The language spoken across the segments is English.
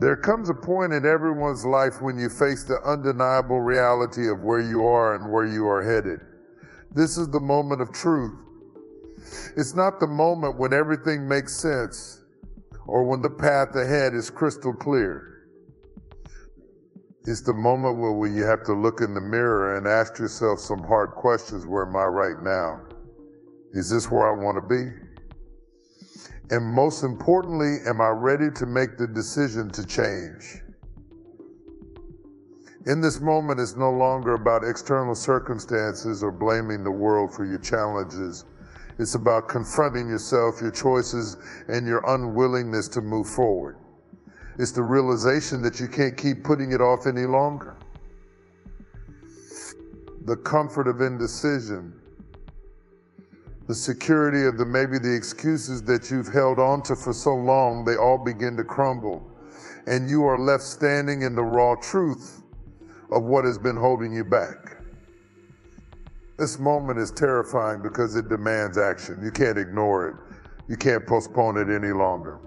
There comes a point in everyone's life when you face the undeniable reality of where you are and where you are headed. This is the moment of truth. It's not the moment when everything makes sense or when the path ahead is crystal clear. It's the moment where you have to look in the mirror and ask yourself some hard questions. Where am I right now? Is this where I want to be? And most importantly, am I ready to make the decision to change? In this moment, it's no longer about external circumstances or blaming the world for your challenges. It's about confronting yourself, your choices, and your unwillingness to move forward. It's the realization that you can't keep putting it off any longer. The comfort of indecision, the security of maybe the excuses that you've held on to for so long, they all begin to crumble. And you are left standing in the raw truth of what has been holding you back. This moment is terrifying because it demands action. You can't ignore it. You can't postpone it any longer.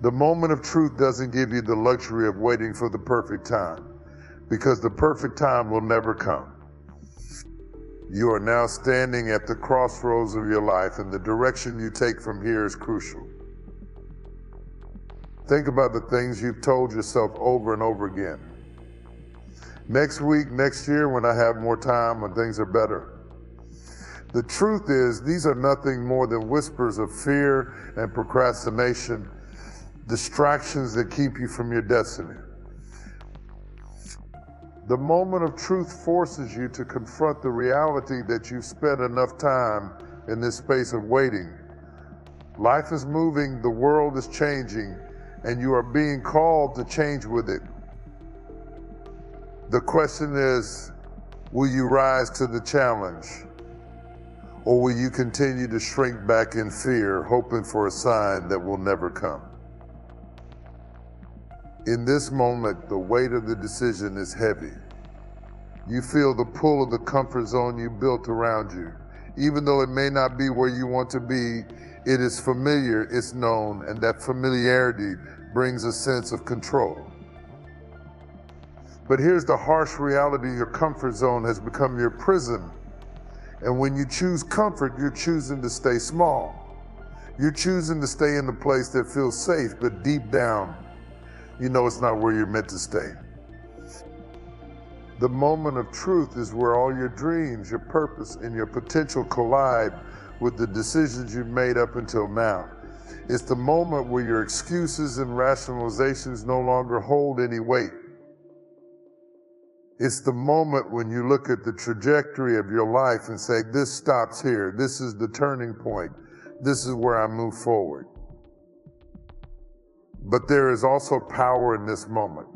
The moment of truth doesn't give you the luxury of waiting for the perfect time, because the perfect time will never come. You are now standing at the crossroads of your life, and the direction you take from here is crucial. Think about the things you've told yourself over and over again. Next week, next year, when I have more time, when things are better. The truth is, these are nothing more than whispers of fear and procrastination, distractions that keep you from your destiny. The moment of truth forces you to confront the reality that you've spent enough time in this space of waiting. Life is moving, the world is changing, and you are being called to change with it. The question is, will you rise to the challenge? Or will you continue to shrink back in fear, hoping for a sign that will never come? In this moment, the weight of the decision is heavy. You feel the pull of the comfort zone you built around you. Even though it may not be where you want to be, it is familiar, it's known, and that familiarity brings a sense of control. But here's the harsh reality: your comfort zone has become your prison. And when you choose comfort, you're choosing to stay small. You're choosing to stay in the place that feels safe, but deep down, you know it's not where you're meant to stay. The moment of truth is where all your dreams, your purpose, and your potential collide with the decisions you've made up until now. It's the moment where your excuses and rationalizations no longer hold any weight. It's the moment when you look at the trajectory of your life and say, this stops here. This is the turning point. This is where I move forward. But there is also power in this moment.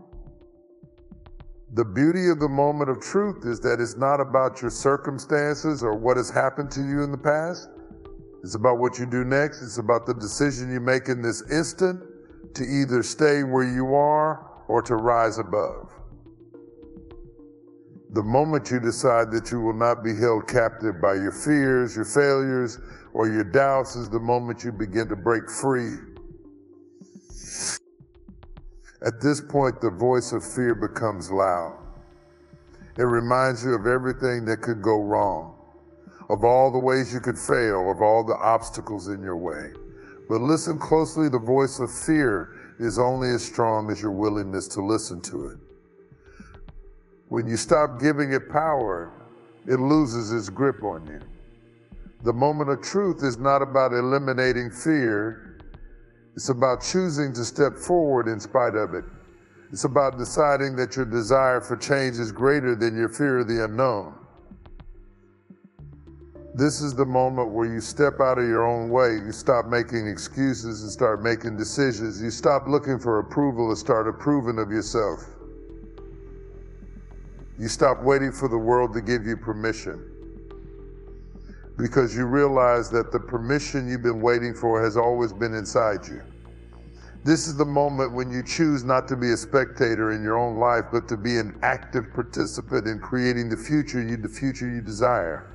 The beauty of the moment of truth is that it's not about your circumstances or what has happened to you in the past. It's about what you do next. It's about the decision you make in this instant to either stay where you are or to rise above. The moment you decide that you will not be held captive by your fears, your failures, or your doubts is the moment you begin to break free. At this point, the voice of fear becomes loud. It reminds you of everything that could go wrong, of all the ways you could fail, of all the obstacles in your way. But listen closely, the voice of fear is only as strong as your willingness to listen to it. When you stop giving it power, it loses its grip on you. The moment of truth is not about eliminating fear. It's about choosing to step forward in spite of it. It's about deciding that your desire for change is greater than your fear of the unknown. This is the moment where you step out of your own way. You stop making excuses and start making decisions. You stop looking for approval and start approving of yourself. You stop waiting for the world to give you permission, because you realize that the permission you've been waiting for has always been inside you. This is the moment when you choose not to be a spectator in your own life, but to be an active participant in creating the future you desire.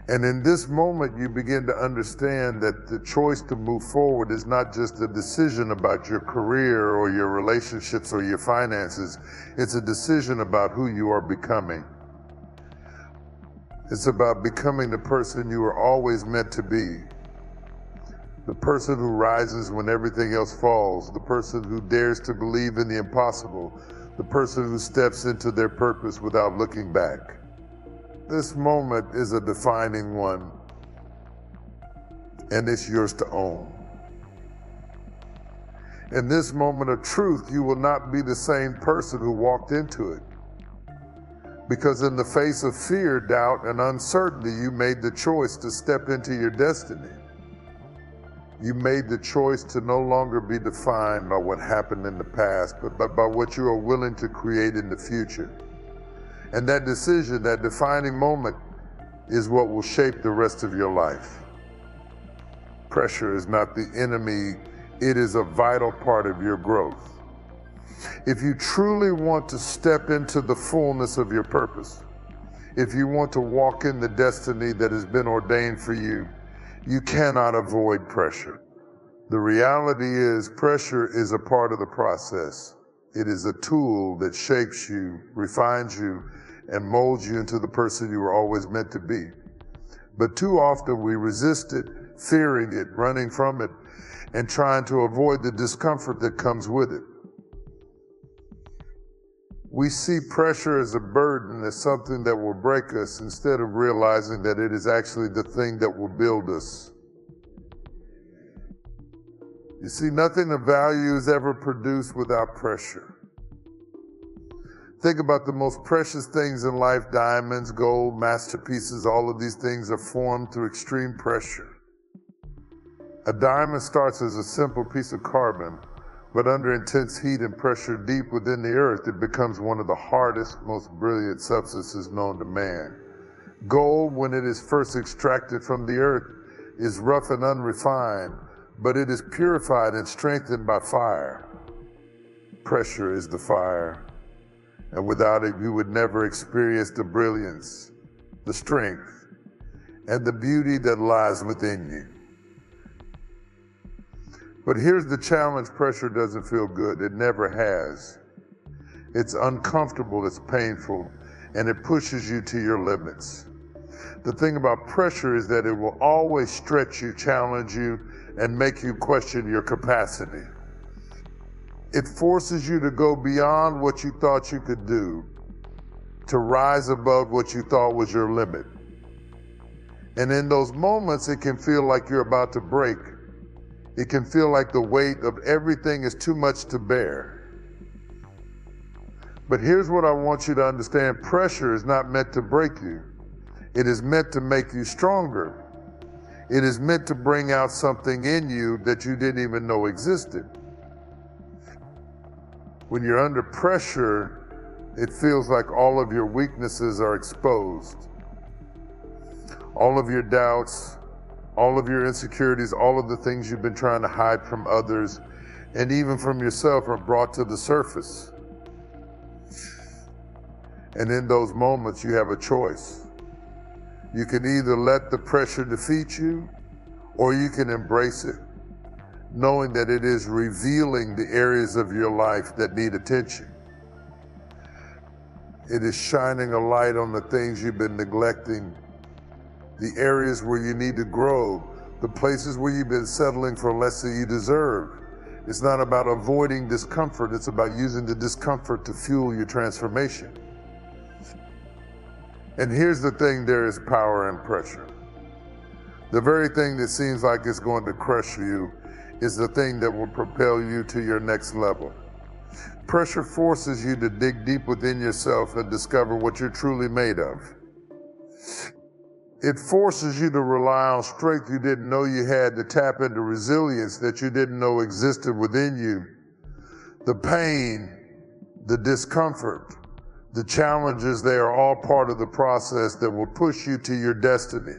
And in this moment, you begin to understand that the choice to move forward is not just a decision about your career or your relationships or your finances. It's a decision about who you are becoming. It's about becoming the person you were always meant to be. The person who rises when everything else falls. The person who dares to believe in the impossible. The person who steps into their purpose without looking back. This moment is a defining one, and it's yours to own. In this moment of truth, you will not be the same person who walked into it. Because in the face of fear, doubt, and uncertainty, you made the choice to step into your destiny. You made the choice to no longer be defined by what happened in the past, but by what you are willing to create in the future. And that decision, that defining moment, is what will shape the rest of your life. Pressure is not the enemy, it is a vital part of your growth. If you truly want to step into the fullness of your purpose, if you want to walk in the destiny that has been ordained for you, you cannot avoid pressure. The reality is, pressure is a part of the process. It is a tool that shapes you, refines you, and molds you into the person you were always meant to be. But too often we resist it, fearing it, running from it, and trying to avoid the discomfort that comes with it. We see pressure as a burden, as something that will break us, instead of realizing that it is actually the thing that will build us. You see, nothing of value is ever produced without pressure. Think about the most precious things in life: diamonds, gold, masterpieces. All of these things are formed through extreme pressure. A diamond starts as a simple piece of carbon, but under intense heat and pressure deep within the earth, it becomes one of the hardest, most brilliant substances known to man. Gold, when it is first extracted from the earth, is rough and unrefined, but it is purified and strengthened by fire. Pressure is the fire. And without it, you would never experience the brilliance, the strength, and the beauty that lies within you. But here's the challenge: pressure doesn't feel good. It never has. It's uncomfortable, it's painful, and it pushes you to your limits. The thing about pressure is that it will always stretch you, challenge you, and make you question your capacity. It forces you to go beyond what you thought you could do, to rise above what you thought was your limit. And in those moments, it can feel like you're about to break. It can feel like the weight of everything is too much to bear. But here's what I want you to understand: pressure is not meant to break you. It is meant to make you stronger. It is meant to bring out something in you that you didn't even know existed. When you're under pressure, it feels like all of your weaknesses are exposed. All of your doubts, all of your insecurities, all of the things you've been trying to hide from others, and even from yourself, are brought to the surface. And in those moments, you have a choice. You can either let the pressure defeat you, or you can embrace it, knowing that it is revealing the areas of your life that need attention. It is shining a light on the things you've been neglecting, the areas where you need to grow, the places where you've been settling for less than you deserve. It's not about avoiding discomfort, it's about using the discomfort to fuel your transformation. And here's the thing: there is power in pressure. The very thing that seems like it's going to crush you is the thing that will propel you to your next level. Pressure forces you to dig deep within yourself and discover what you're truly made of. It forces you to rely on strength you didn't know you had, to tap into resilience that you didn't know existed within you. The pain, the discomfort, the challenges, they are all part of the process that will push you to your destiny.